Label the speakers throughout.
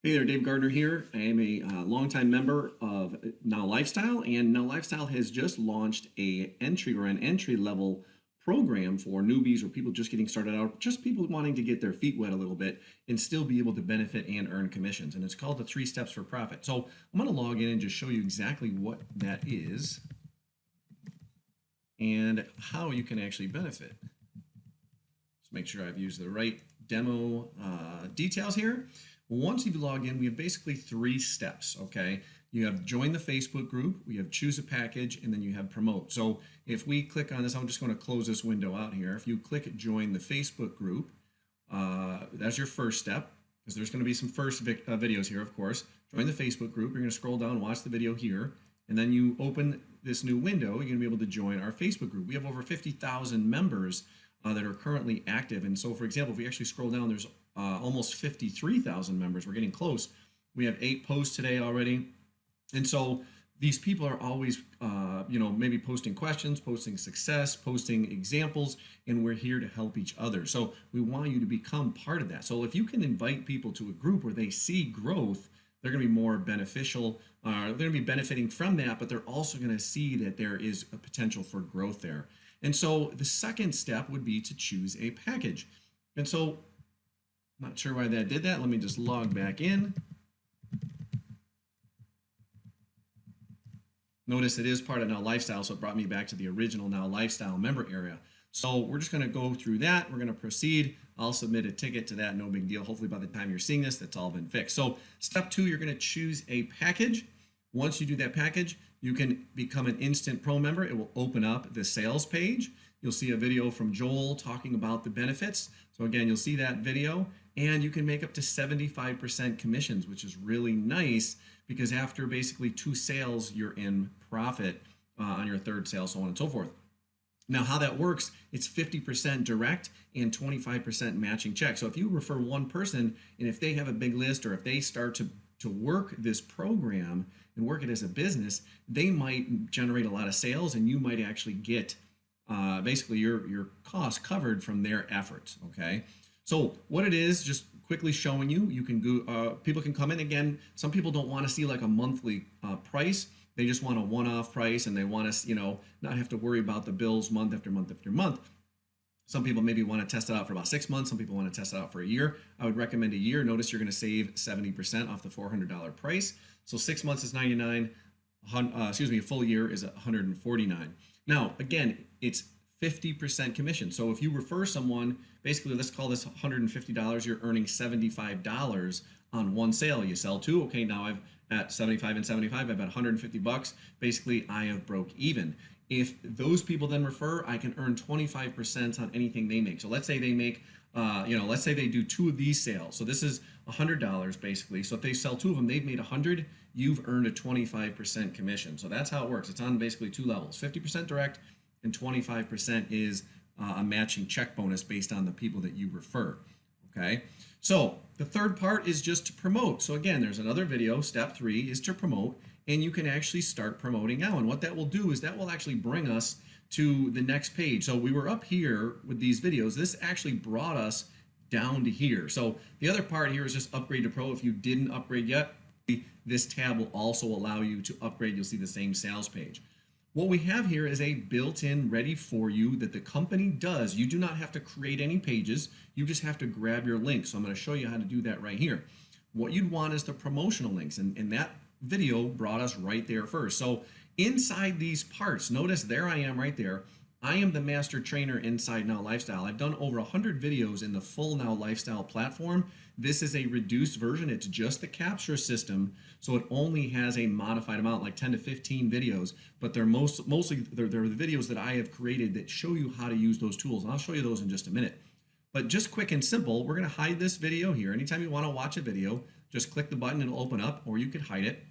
Speaker 1: Hey there, Dave Gardner here. I am a longtime member of Now Lifestyle, and Now Lifestyle has just launched an entry level program for newbies or people just getting started out, just people wanting to get their feet wet a little bit and still be able to benefit and earn commissions. And it's called the 3 Steps for Profit. So I'm going to log in and just show you exactly what that is and how you can actually benefit. Just make sure I've used the right demo details here. Once you've logged in, we have basically 3 steps, okay? You have join the Facebook group, we have choose a package, and then you have promote. So if we click on this, I'm just going to close this window out here. If you click join the Facebook group, that's your first step, because there's going to be some first videos here, of course. Join the Facebook group. You're going to scroll down, watch the video here, and then you open this new window. You're going to be able to join our Facebook group. We have over 50,000 members that are currently active. And so, for example, if we actually scroll down, there's almost 53,000 members. We're getting close. We have 8 posts today already. And so these people are always, maybe posting questions, posting success, posting examples, and we're here to help each other. So we want you to become part of that. So if you can invite people to a group where they see growth, they're going to be more beneficial. They're going to be benefiting from that, but they're also going to see that there is a potential for growth there. And so the second step would be to choose a package. And so I'm not sure why that did that. Let me just log back in. Notice it is part of Now Lifestyle, so it brought me back to the original Now Lifestyle member area. So we're just going to go through that. We're going to proceed. I'll submit a ticket to that. No big deal. Hopefully by the time you're seeing this, that's all been fixed. So step 2, you're going to choose a package. Once you do that package, you can become an Instant Pro member. It will open up the sales page. You'll see a video from Joel talking about the benefits. So again, you'll see that video, and you can make up to 75% commissions, which is really nice because after basically 2 sales, you're in profit on your 3rd sale, so on and so forth. Now, how that works, it's 50% direct and 25% matching check. So if you refer one person, and if they have a big list or if they start to work this program and work it as a business, they might generate a lot of sales, and you might actually get basically your costs covered from their efforts. Okay, so what it is, just quickly showing you, you can go. People can come in again. Some people don't want to see like a monthly price. They just want a one-off price, and they want to, not have to worry about the bills month after month after month. Some people maybe want to test it out for about 6 months. Some people want to test it out for a year. I would recommend a year. Notice you're going to save 70% off the $400 price. So 6 months is $99. A full year is $149. Now, again, it's 50% commission. So if you refer someone, basically, let's call this $150, you're earning $75 on one sale. You sell 2, okay, now I've at 75 and 75, I've got 150 bucks. Basically, I have broke even. If those people then refer, I can earn 25% on anything they make. So let's say they make, let's say they do 2 of these sales. So this is $100 basically. So if they sell 2 of them, they've made 100. You've earned a 25% commission. So that's how it works. It's on basically 2 levels: 50% direct, and 25% is a matching check bonus based on the people that you refer. Okay. So the third part is just to promote. So again, there's another video. Step 3 is to promote, and you can actually start promoting now. And what that will do is that will actually bring us to the next page. So we were up here with these videos. This actually brought us down to here. So the other part here is just upgrade to pro. If you didn't upgrade yet, this tab will also allow you to upgrade. You'll see the same sales page. What we have here is a built-in ready for you that the company does. You do not have to create any pages. You just have to grab your links. So I'm going to show you how to do that right here. What you'd want is the promotional links, and that video brought us right there first. So inside these parts, notice there I am right there. I am the master trainer inside Now Lifestyle. I've done over 100 videos in the full Now Lifestyle platform. This is a reduced version. It's just the capture system, so it only has a modified amount, like 10 to 15 videos, but they're mostly the videos that I have created that show you how to use those tools, and I'll show you those in just a minute. But just quick and simple, we're going to hide this video here. Anytime you want to watch a video, just click the button, it'll open up, or you could hide it.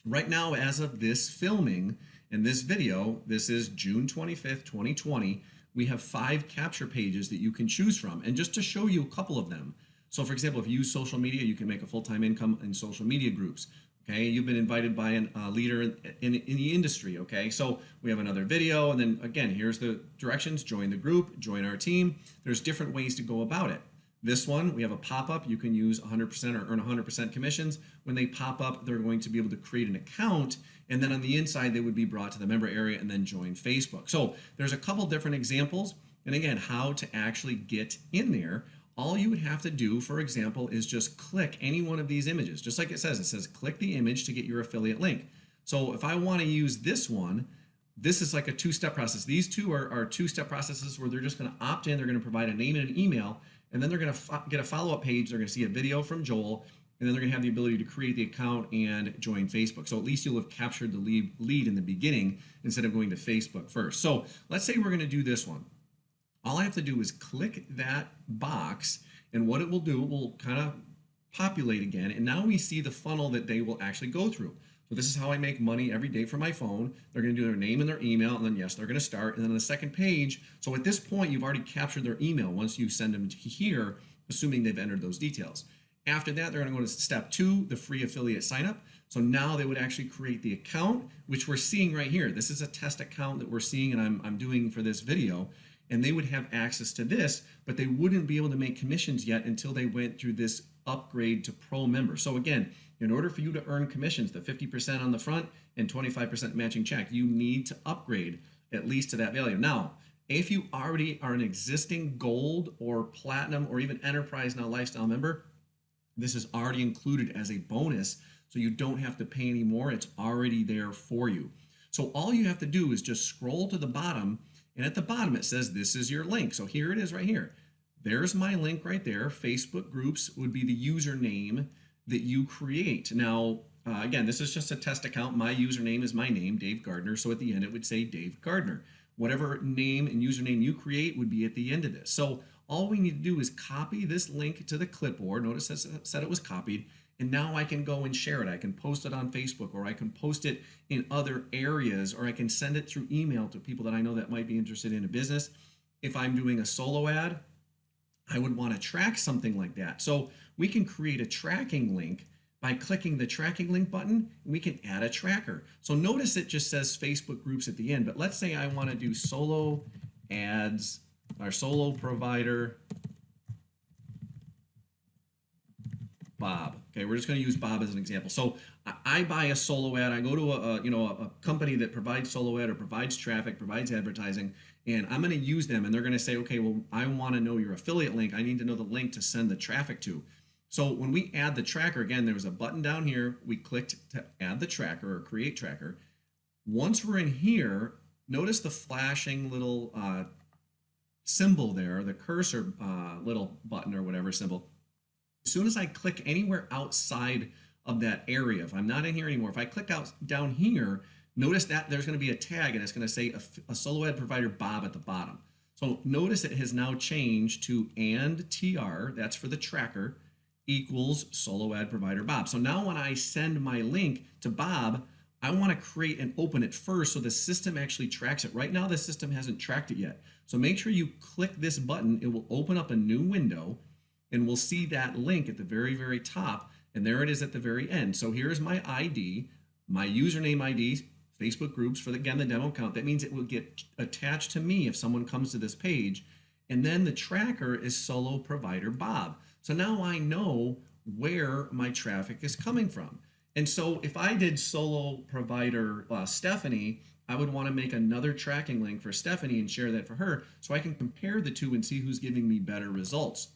Speaker 1: Right now, as of this filming in this video, this is June 25th, 2020, we have 5 capture pages that you can choose from. And just to show you a couple of them, so for example, if you use social media, you can make a full-time income in social media groups. Okay, you've been invited by a leader in the industry. Okay, so we have another video, and then again, here's the directions: join the group, join our team. There's different ways to go about it. This one, we have a pop-up. You can use 100% or earn 100% commissions. When they pop up, they're going to be able to create an account, and then on the inside, they would be brought to the member area and then join Facebook. So there's a couple different examples. And again, how to actually get in there. All you would have to do, for example, is just click any one of these images. Just like it says click the image to get your affiliate link. So if I want to use this one, this is like a two-step process. These two are two-step processes where they're just going to opt in. They're going to provide a name and an email, and then they're going to get a follow-up page. They're going to see a video from Joel, and then they're going to have the ability to create the account and join Facebook. So at least you'll have captured the lead in the beginning instead of going to Facebook first. So let's say we're going to do this one. All I have to do is click that box, and what it will do, it will kind of populate again, and now we see the funnel that they will actually go through. So this is how I make money every day from my phone. They're going to do their name and their email, and then yes, they're going to start. And then on the second page, so at this point, you've already captured their email once you send them to here, assuming they've entered those details. After that, they're going to go to step 2, the free affiliate sign up. So now they would actually create the account, which we're seeing right here. This is a test account that we're seeing, and I'm doing for this video. And they would have access to this, but they wouldn't be able to make commissions yet until they went through this upgrade to pro member. So again, in order for you to earn commissions, the 50% on the front and 25% matching check, you need to upgrade at least to that value. Now, if you already are an existing gold or platinum or even enterprise now lifestyle member, this is already included as a bonus, so you don't have to pay any more. It's already there for you. So all you have to do is just scroll to the bottom, and at the bottom it says this is your link. So here it is right here. There's my link right there. Facebook groups would be the username that you create. Now, again, this is just a test account. My username is my name, Dave Gardner. So at the end, it would say Dave Gardner. Whatever name and username you create would be at the end of this. So all we need to do is copy this link to the clipboard. Notice it said it was copied. And now I can go and share it. I can post it on Facebook, or I can post it in other areas, or I can send it through email to people that I know that might be interested in a business. If I'm doing a solo ad, I would want to track something like that. So we can create a tracking link by clicking the tracking link button, and we can add a tracker. So notice it just says Facebook groups at the end, but let's say I want to do solo ads, our solo provider, Bob. Okay, we're just going to use Bob as an example. So I buy a solo ad. I go to a company that provides solo ad or provides traffic, provides advertising, and I'm going to use them. And they're going to say, okay, well, I want to know your affiliate link. I need to know the link to send the traffic to. So when we add the tracker, again, there was a button down here. We clicked to add the tracker or create tracker. Once we're in here, notice the flashing little symbol there, the cursor little button or whatever symbol. As soon as I click anywhere outside of that area, if I'm not in here anymore, if I click out down here, notice that there's going to be a tag, and it's going to say a solo ad provider Bob at the bottom. So notice it has now changed to and TR, that's for the tracker, equals solo ad provider Bob. So now when I send my link to Bob, I want to create and open it first so the system actually tracks it. Right now, the system hasn't tracked it yet. So make sure you click this button. It will open up a new window, and we'll see that link at the very, very top. And there it is at the very end. So here's my ID, my username ID, Facebook groups for, again, the demo account. That means it will get attached to me if someone comes to this page. And then the tracker is solo provider Bob. So now I know where my traffic is coming from. And so if I did solo provider Stephanie, I would want to make another tracking link for Stephanie and share that for her so I can compare the two and see who's giving me better results.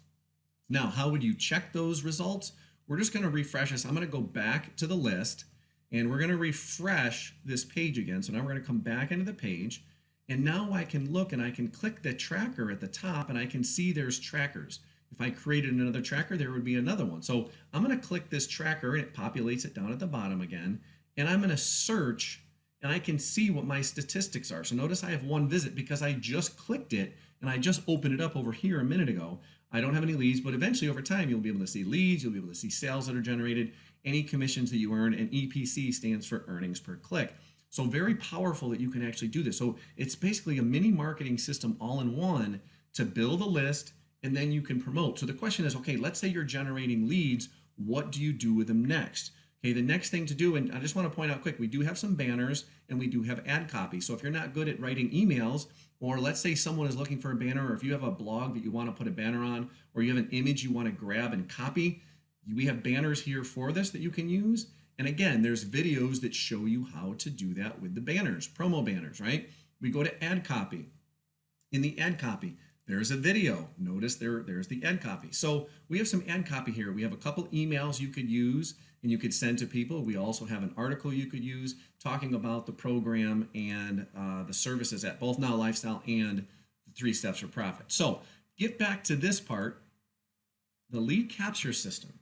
Speaker 1: Now, how would you check those results? We're just going to refresh this. I'm going to go back to the list, and we're going to refresh this page again. So now we're going to come back into the page, and now I can look and I can click the tracker at the top, and I can see there's trackers. If I created another tracker, there would be another one. So I'm going to click this tracker, and it populates it down at the bottom again, and I'm going to search, and I can see what my statistics are. So notice I have one visit because I just clicked it, and I just opened it up over here a minute ago. I don't have any leads, but eventually over time, you'll be able to see leads, you'll be able to see sales that are generated, any commissions that you earn, and EPC stands for earnings per click. So very powerful that you can actually do this. So it's basically a mini marketing system all in one to build a list, and then you can promote. So the question is, okay, let's say you're generating leads, what do you do with them next? Okay, the next thing to do, and I just want to point out quick, we do have some banners and we do have ad copy. So if you're not good at writing emails, or let's say someone is looking for a banner, or if you have a blog that you want to put a banner on, or you have an image you want to grab and copy, we have banners here for this that you can use. And again, there's videos that show you how to do that with the banners, promo banners, right? We go to ad copy. In the ad copy, there's a video. Notice there's the ad copy. So we have some ad copy here. We have a couple emails you could use and you could send to people. We also have an article you could use talking about the program and the services at both Now Lifestyle and the 3 Steps for Profit. So get back to this part, the lead capture system.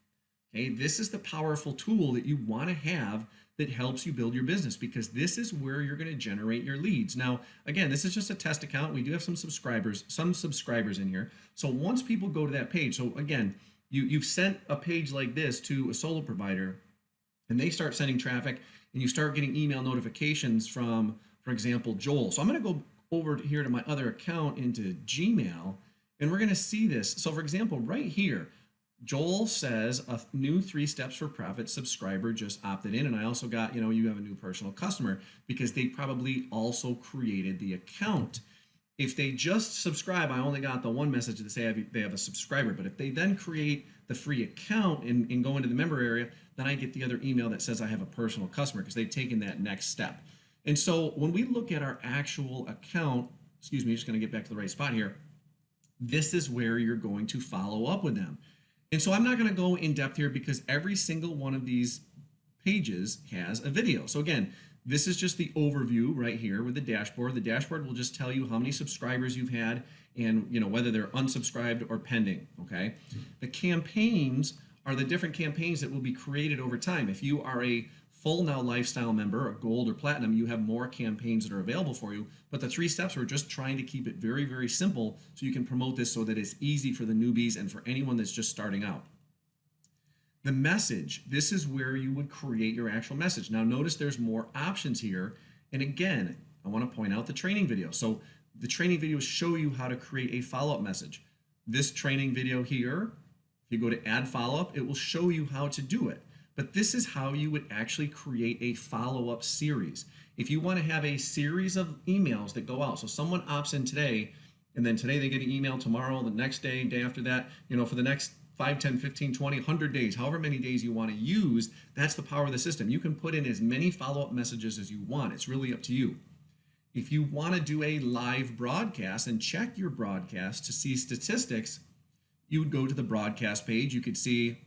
Speaker 1: Okay, this is the powerful tool that you want to have that helps you build your business, because this is where you're going to generate your leads. Now, again, this is just a test account. We do have some subscribers in here. So once people go to that page, so again, you've sent a page like this to a solo provider and they start sending traffic and you start getting email notifications from, for example, Joel. So I'm going to go over here to my other account into Gmail and we're going to see this. So for example, right here, Joel says a new 3 Steps for Profit subscriber just opted in. And I also got, you have a new personal customer, because they probably also created the account. If they just subscribe, I only got the one message to say they have a subscriber. But if they then create the free account and go into the member area, then I get the other email that says I have a personal customer, because they've taken that next step. And so when we look at our actual account, excuse me, just going to get back to the right spot here. This is where you're going to follow up with them. And so I'm not going to go in depth here, because every single one of these pages has a video. So again, this is just the overview right here with the dashboard. The dashboard will just tell you how many subscribers you've had and whether they're unsubscribed or pending. Okay. The campaigns are the different campaigns that will be created over time. If you are a full Now Lifestyle member, a gold or platinum, you have more campaigns that are available for you. But the 3 steps, we're just trying to keep it very, very simple so you can promote this so that it's easy for the newbies and for anyone that's just starting out. The message, this is where you would create your actual message. Now notice there's more options here. And again, I want to point out the training video. So the training videos show you how to create a follow-up message. This training video here, if you go to add follow-up, it will show you how to do it. But this is how you would actually create a follow-up series. If you want to have a series of emails that go out, so someone opts in today, and then today they get an email, tomorrow, the next day, day after that, for the next 5, 10, 15, 20, 100 days, however many days you want to use, that's the power of the system. You can put in as many follow-up messages as you want. It's really up to you. If you want to do a live broadcast and check your broadcast to see statistics, you would go to the broadcast page. You could see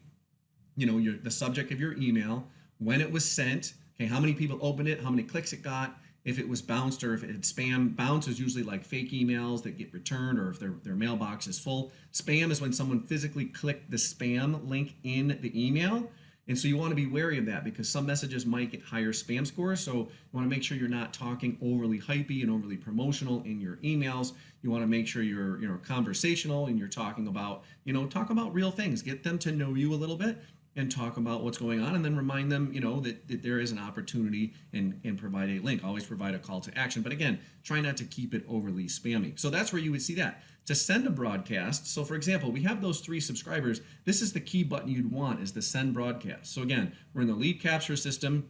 Speaker 1: the subject of your email, when it was sent, okay, how many people opened it, how many clicks it got, if it was bounced or if it had spam. Bounce is usually like fake emails that get returned, or if their mailbox is full. Spam is when someone physically clicked the spam link in the email. And so you want to be wary of that, because some messages might get higher spam scores. So you want to make sure you're not talking overly hypey and overly promotional in your emails. You want to make sure you're conversational and you're talking about, talk about real things. Get them to know you a little bit and talk about what's going on, and then remind them, that there is an opportunity, and provide a link. Always provide a call to action. But again, try not to keep it overly spammy. So that's where you would see that. To send a broadcast, so for example, we have those 3 subscribers. This is the key button you'd want, is the send broadcast. So again, we're in the lead capture system.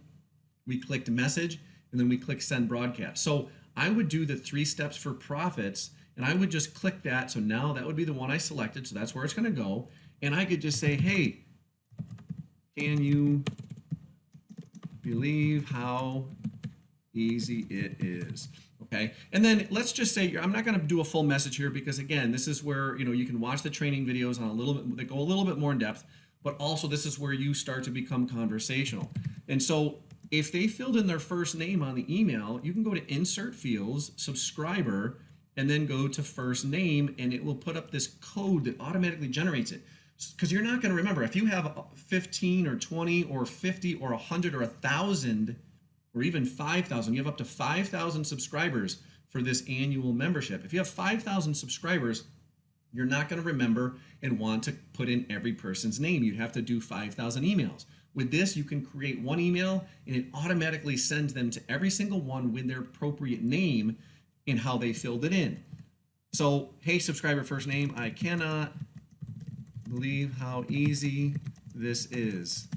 Speaker 1: We clicked message, and then we click send broadcast. So I would do the 3 steps for profits, and I would just click that. So now that would be the one I selected. So that's where it's going to go. And I could just say, hey, can you believe how easy it is? Okay, and then let's just say, I'm not going to do a full message here, because again, this is where you can watch the training videos on a little bit, they go a little bit more in depth, but also this is where you start to become conversational. And so if they filled in their first name on the email, you can go to insert fields, subscriber, and then go to first name, and it will put up this code that automatically generates it. Because you're not going to remember. If you have 15 or 20 or 50 or 100 or 1,000 or even 5,000, you have up to 5,000 subscribers for this annual membership. If you have 5,000 subscribers, you're not going to remember and want to put in every person's name. You'd have to do 5,000 emails. With this, you can create one email and it automatically sends them to every single one with their appropriate name and how they filled it in. So, hey, subscriber first name, I cannot believe how easy this is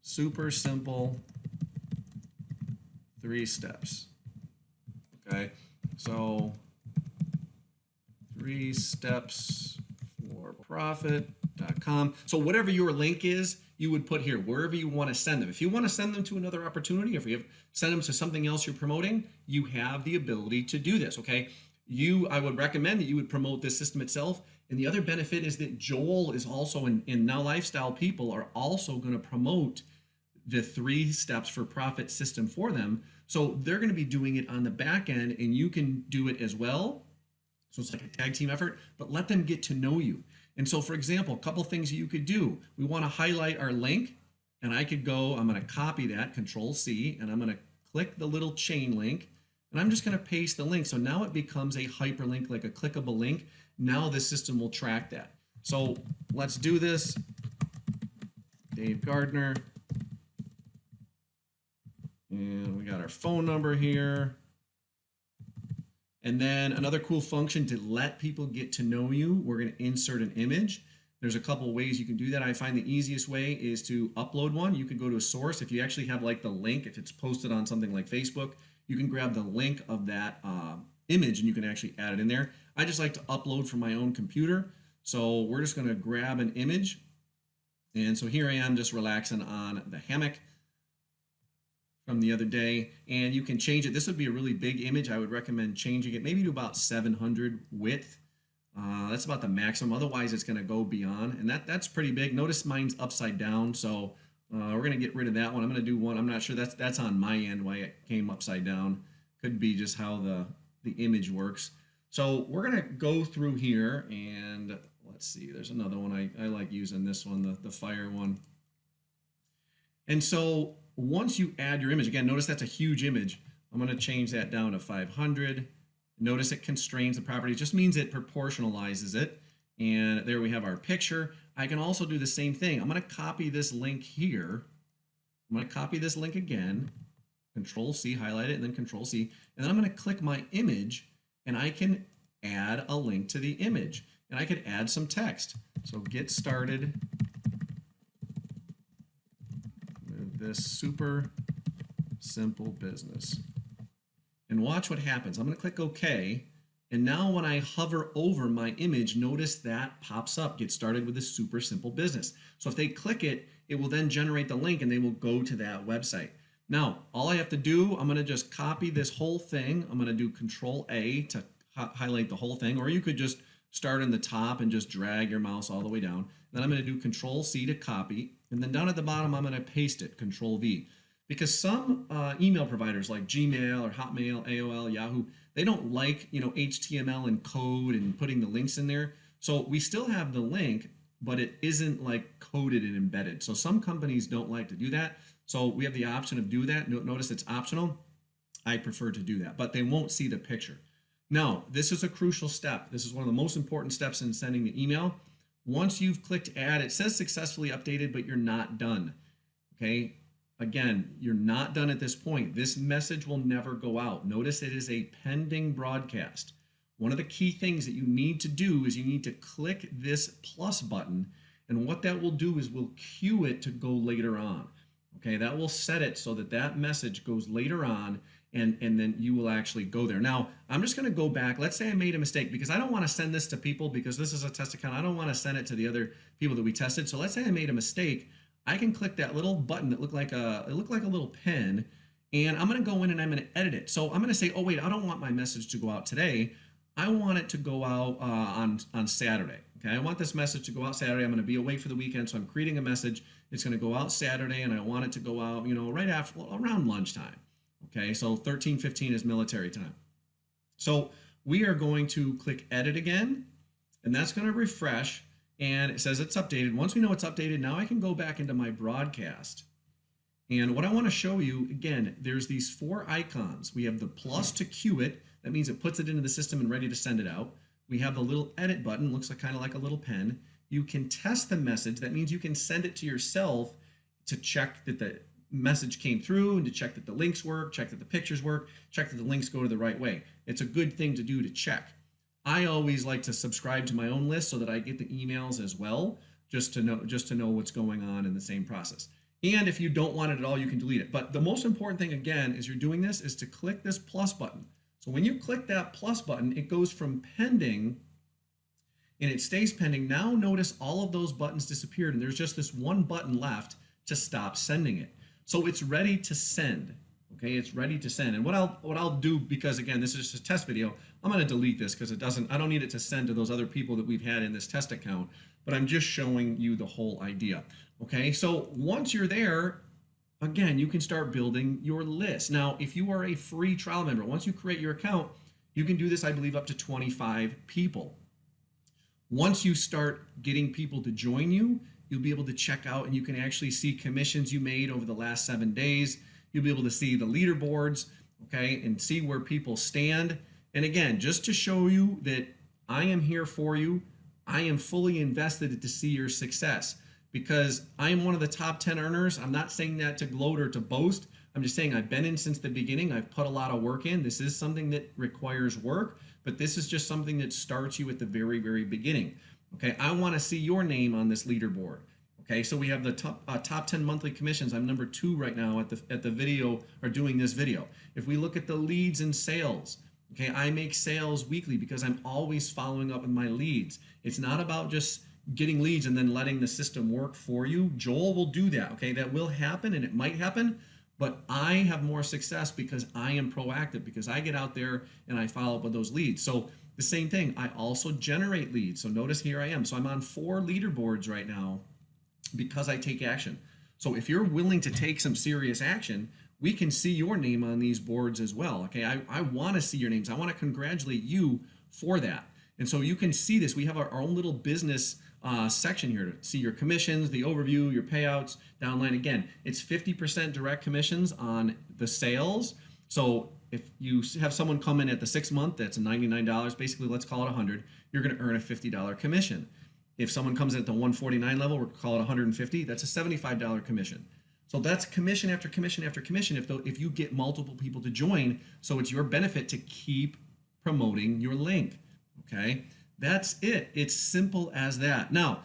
Speaker 1: super simple 3 steps. Okay, so 3 steps for profit.com. So whatever your link is, you would put here wherever you want to send them. If you want to send them to another opportunity, if you have send them to something else you're promoting, you have the ability to do this. Okay, I would recommend that you would promote this system itself. And the other benefit is that Joel is also in Now Lifestyle people are also going to promote the 3 steps for profit system for them. So they're going to be doing it on the back end, and you can do it as well. So it's like a tag team effort, but let them get to know you. And so, for example, a couple things you could do. We want to highlight our link, and I could go, I'm going to copy that, Control C, and I'm going to click the little chain link, and I'm just going to paste the link. So now it becomes a hyperlink, like a clickable link. Now the system will track that. So let's do this. Dave Gardner. And we got our phone number here. And then another cool function to let people get to know you, we're going to insert an image. There's a couple of ways you can do that. I find the easiest way is to upload one. You could go to a source. If you actually have like the link, if it's posted on something like Facebook, you can grab the link of that image and you can actually add it in there. I just like to upload from my own computer. So we're just going to grab an image. And so here I am just relaxing on the hammock from the other day, and you can change it. This would be a really big image. I would recommend changing it maybe to about 700 width. That's about the maximum. Otherwise, it's going to go beyond, and that's pretty big. Notice mine's upside down, so we're going to get rid of that one. I'm going to do one. I'm not sure that's on my end why it came upside down. Could be just how the image works. So we're going to go through here, and let's see. There's another one. I like using this one, the fire one. And so once you add your image, again, notice that's a huge image. I'm going to change that down to 500. Notice it constrains the property. It just means it proportionalizes it. And there we have our picture. I can also do the same thing. I'm going to copy this link here. I'm going to copy this link again. Control C, highlight it, and then Control C. And then I'm going to click my image, and I can add a link to the image. And I could add some text. So get started this super simple business. And watch what happens. I'm going to click OK. And now when I hover over my image, notice that pops up. Get started with this super simple business. So if they click it, it will then generate the link and they will go to that website. Now, all I have to do, I'm going to just copy this whole thing. I'm going to do Control A to highlight the whole thing. Or you could just start in the top and just drag your mouse all the way down. Then I'm going to do Control C to copy. And then down at the bottom, I'm going to paste it, Control V. Because some email providers like Gmail or Hotmail, AOL, Yahoo, they don't like, HTML and code and putting the links in there. So we still have the link, but it isn't like coded and embedded. So some companies don't like to do that. So we have the option of do that. Notice it's optional. I prefer to do that, but they won't see the picture. Now, this is a crucial step. This is one of the most important steps in sending the email. Once you've clicked add, it says successfully updated, but you're not done. Okay. Again, you're not done at this point. This message will never go out. Notice it is a pending broadcast. One of the key things that you need to do is you need to click this plus button. And what that will do is we'll cue it to go later on. Okay, that will set it so that that message goes later on and then you will actually go there. Now, I'm just going to go back. Let's say I made a mistake because I don't want to send this to people because this is a test account. I don't want to send it to the other people that we tested. So let's say I made a mistake. I can click that little button that looked like a little pen, and I'm going to go in and I'm going to edit it. So I'm going to say, oh wait, I don't want my message to go out today. I want it to go out on Saturday. Okay, I want this message to go out Saturday. I'm going to be away for the weekend, so I'm creating a message. It's going to go out Saturday, and I want it to go out, right after around lunchtime. Okay, so 13:15 is military time. So we are going to click edit again, and that's going to refresh, and it says it's updated. Once we know it's updated, now I can go back into my broadcast. And what I want to show you, again, there's these 4 icons. We have the plus to cue it. That means it puts it into the system and ready to send it out. We have the little edit button, looks like kind of like a little pen. You can test the message. That means you can send it to yourself to check that the message came through and to check that the links work, check that the pictures work, check that the links go to the right way. It's a good thing to do to check. I always like to subscribe to my own list so that I get the emails as well, just to know what's going on in the same process. And if you don't want it at all, you can delete it. But the most important thing, again, is you're doing this is to click this plus button. So when you click that plus button, it goes from pending and it stays pending. Now notice all of those buttons disappeared and there's just this one button left to stop sending it. So it's ready to send. Okay, it's ready to send. And what I'll do, because again, this is just a test video, I'm going to delete this because I don't need it to send to those other people that we've had in this test account, but I'm just showing you the whole idea. Okay, so once you're there, again, you can start building your list. Now, if you are a free trial member, once you create your account, you can do this, I believe, up to 25 people. Once you start getting people to join you, you'll be able to check out and you can actually see commissions you made over the last 7 days. You'll be able to see the leaderboards, okay, and see where people stand. And again, just to show you that I am here for you, I am fully invested to see your success because I am one of the top 10 earners. I'm not saying that to gloat or to boast. I'm just saying I've been in since the beginning. I've put a lot of work in. This is something that requires work, but this is just something that starts you at the very, very beginning. Okay, I want to see your name on this leaderboard. Okay, so we have the top 10 monthly commissions. I'm number 2 right now at the video, or doing this video. If we look at the leads and sales, okay, I make sales weekly because I'm always following up with my leads. It's not about just getting leads and then letting the system work for you. Joel will do that, okay? That will happen and it might happen, but I have more success because I am proactive, because I get out there and I follow up with those leads. So the same thing, I also generate leads. So notice here I am. So I'm on 4 leaderboards right now because I take action. So if you're willing to take some serious action, we can see your name on these boards as well. Okay, I want to see your names. I want to congratulate you for that. And so you can see this. We have our own little business section here to see your commissions, the overview, your payouts, downline. Again, it's 50% direct commissions on the sales. So if you have someone come in at the 6 month, that's $99, basically let's call it $100, you're going to earn a $50 commission. If someone comes in at the 149 level, we'll call it 150, that's a $75 commission. So that's commission after commission after commission if you get multiple people to join. So it's your benefit to keep promoting your link. Okay, that's it. It's simple as that. Now,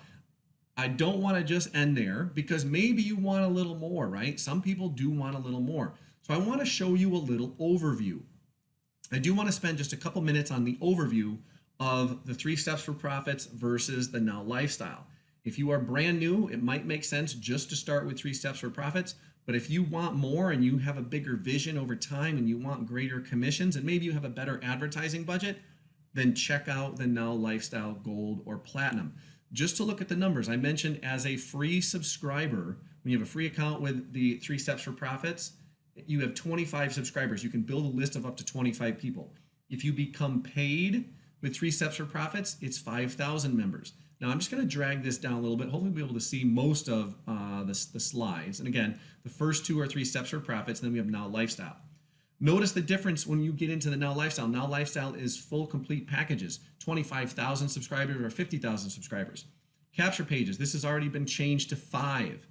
Speaker 1: I don't want to just end there because maybe you want a little more, right? Some people do want a little more. So I want to show you a little overview. I do want to spend just a couple minutes on the overview of the 3 steps for profits versus the Now lifestyle. If you are brand new, it might make sense just to start with 3 steps for profits. But if you want more and you have a bigger vision over time and you want greater commissions and maybe you have a better advertising budget, then check out the Now lifestyle Gold or Platinum. Just to look at the numbers, I mentioned as a free subscriber, when you have a free account with the 3 steps for profits, you have 25 subscribers. You can build a list of up to 25 people. If you become paid with 3 steps for profits, it's 5,000 members. Now I'm just going to drag this down a little bit. Hopefully we'll be able to see most of the slides. And again, the first 2 are 3 steps for profits, and then we have Now lifestyle. Notice the difference when you get into the Now lifestyle. Now lifestyle is full complete packages, 25,000 subscribers or 50,000 subscribers. Capture pages, this has already been changed to 5.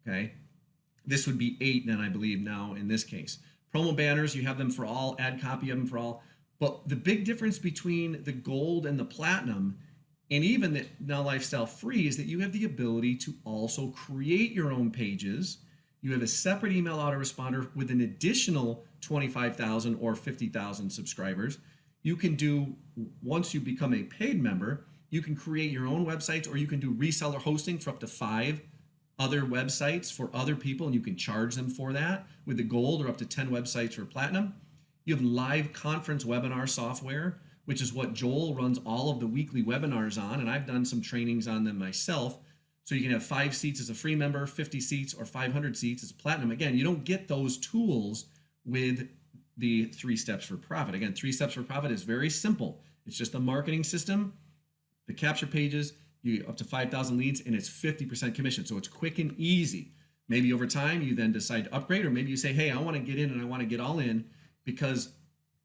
Speaker 1: Okay, this would be 8 then, I believe, now in this case. Promo banners, you have them for all, ad copy of them for all. But the big difference between the Gold and the Platinum, and even the Now lifestyle Free, is that you have the ability to also create your own pages. You have a separate email autoresponder with an additional 25,000 or 50,000 subscribers. You can do, once you become a paid member, you can create your own websites, or you can do reseller hosting for up to 5 other websites for other people, and you can charge them for that with the Gold, or up to 10 websites for Platinum. You have live conference webinar software, which is what Joel runs all of the weekly webinars on, and I've done some trainings on them myself. So you can have 5 seats as a free member, 50 seats, or 500 seats as Platinum. Again, you don't get those tools with the 3 steps for profit. Again, 3 steps for profit is very simple. It's just a marketing system, the capture pages, you get up to 5,000 leads, and it's 50% commission. So it's quick and easy. Maybe over time you then decide to upgrade, or maybe you say, hey, I want to get in and I want to get all in, because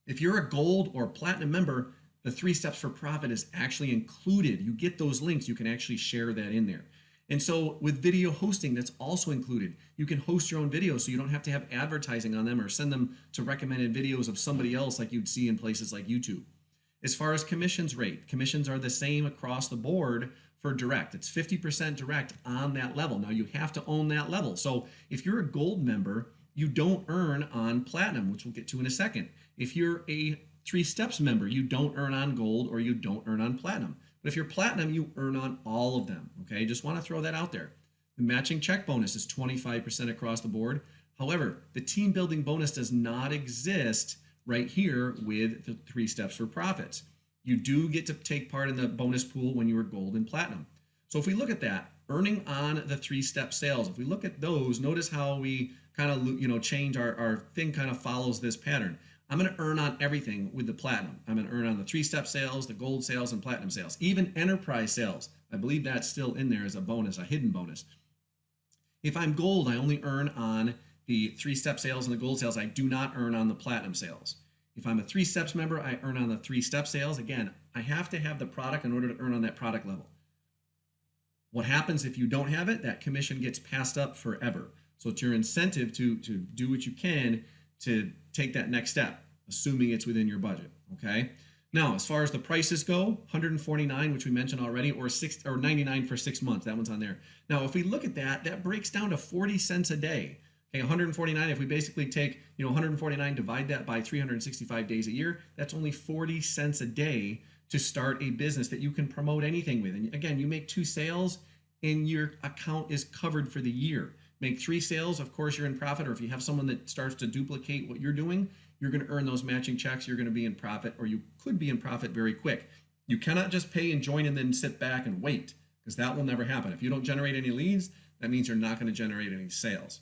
Speaker 1: if you're a Gold or Platinum member, the 3 steps for profit is actually included. You get those links, you can actually share that in there. And so with video hosting, that's also included. You can host your own videos, so you don't have to have advertising on them or send them to recommended videos of somebody else like you'd see in places like YouTube. As far as commissions rate, commissions are the same across the board for direct. It's 50% direct on that level. Now you have to own that level. So if you're a gold member, you don't earn on platinum, which we'll get to in a second. If you're a 3 Steps member, you don't earn on gold or you don't earn on platinum. But if you're platinum, you earn on all of them. Okay, just want to throw that out there. The matching check bonus is 25% across the board. However, the team building bonus does not exist right here with the 3 Steps for Profits. You do get to take part in the bonus pool when you are gold and platinum. So if we look at that, earning on the 3-step sales, if we look at those, notice how we kind of change our thing kind of follows this pattern. I'm going to earn on everything with the platinum. I'm going to earn on the 3-step sales, the gold sales, and platinum sales. Even enterprise sales, I believe that's still in there as a bonus, a hidden bonus. If I'm gold, I only earn on the 3-step sales and the gold sales. I do not earn on the platinum sales. If I'm a 3 Steps member, I earn on the 3-step sales. Again, I have to have the product in order to earn on that product level. What happens if you don't have it? That commission gets passed up forever. So it's your incentive to do what you can to take that next step, assuming it's within your budget, okay? Now, as far as the prices go, $149, which we mentioned already, or $99 for 6 months. That one's on there. Now, if we look at that, that breaks down to 40 cents a day. Okay, 149, if we basically take, 149, divide that by 365 days a year, that's only 40 cents a day to start a business that you can promote anything with. And again, you make 2 sales and your account is covered for the year. Make 3 sales, of course you're in profit, or if you have someone that starts to duplicate what you're doing, you're going to earn those matching checks, you're going to be in profit, or you could be in profit very quick. You cannot just pay and join and then sit back and wait, because that will never happen. If you don't generate any leads, that means you're not going to generate any sales.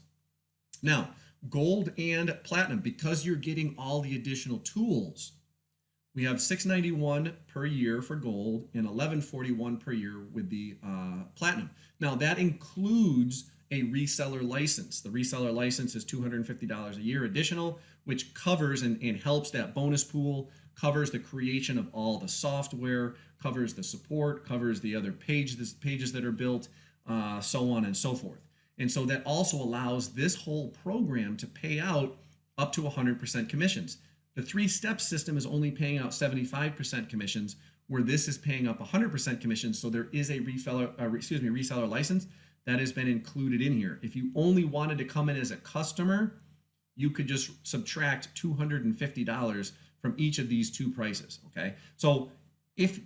Speaker 1: Now, gold and platinum, because you're getting all the additional tools, we have $691 per year for gold and $1141 per year with the platinum. Now, that includes a reseller license. The reseller license is $250 a year additional, which covers and helps that bonus pool, covers the creation of all the software, covers the support, covers the other pages that are built, so on and so forth. And so that also allows this whole program to pay out up to 100% commissions. The 3-step system is only paying out 75% commissions, where this is paying up 100% commissions. So there is a reseller license that has been included in here. If you only wanted to come in as a customer, you could just subtract $250 from each of these 2 prices. Okay, so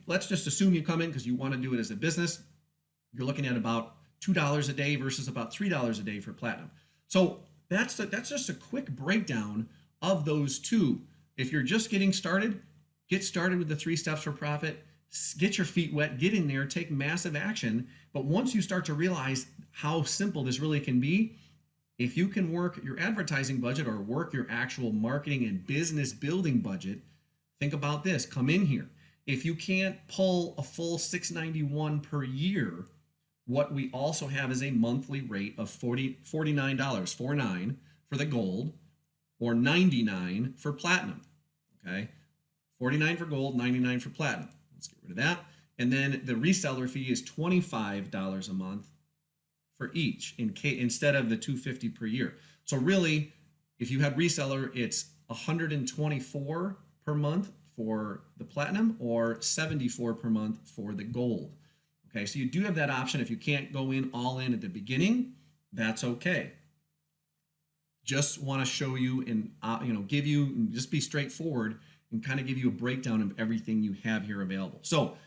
Speaker 1: let's just assume you come in because you want to do it as a business, you're looking at about $2 a day versus about $3 a day for platinum. So that's just a quick breakdown of those 2. If you're just getting started, get started with the 3 Steps for Profit, get your feet wet, get in there, take massive action. But once you start to realize how simple this really can be, if you can work your advertising budget or work your actual marketing and business building budget, think about this, come in here. If you can't pull a full $691 per year, what we also have is a monthly rate of $49 for the gold, or $99 for platinum. Okay, $49 for gold, $99 for platinum. Let's get rid of that. And then the reseller fee is $25 a month for each, instead of the $250 per year. So really, if you had reseller, it's $124 per month for the platinum, or $74 per month for the gold. Okay, so you do have that option. If you can't go in all in at the beginning, that's okay. Just want to show you and give you, just be straightforward and kind of give you a breakdown of everything you have here available. So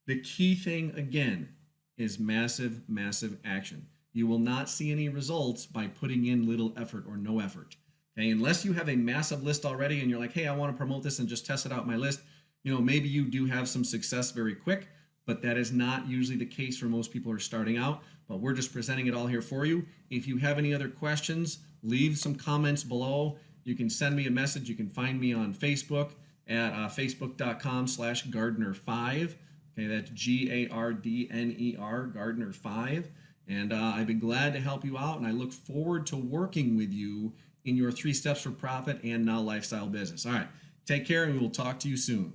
Speaker 1: the key thing again is massive, massive action. You will not see any results by putting in little effort or no effort. Okay, unless you have a massive list already and you're like, hey, I want to promote this and just test it out my list. Maybe you do have some success very quick, but that is not usually the case for most people who are starting out. But we're just presenting it all here for you. If you have any other questions, leave some comments below. You can send me a message. You can find me on Facebook at facebook.com/Gardner5. Okay, that's Gardner, Gardner5. And I've been glad to help you out, and I look forward to working with you in your 3 Steps for Profit and Now Lifestyle business. All right, take care, and we will talk to you soon.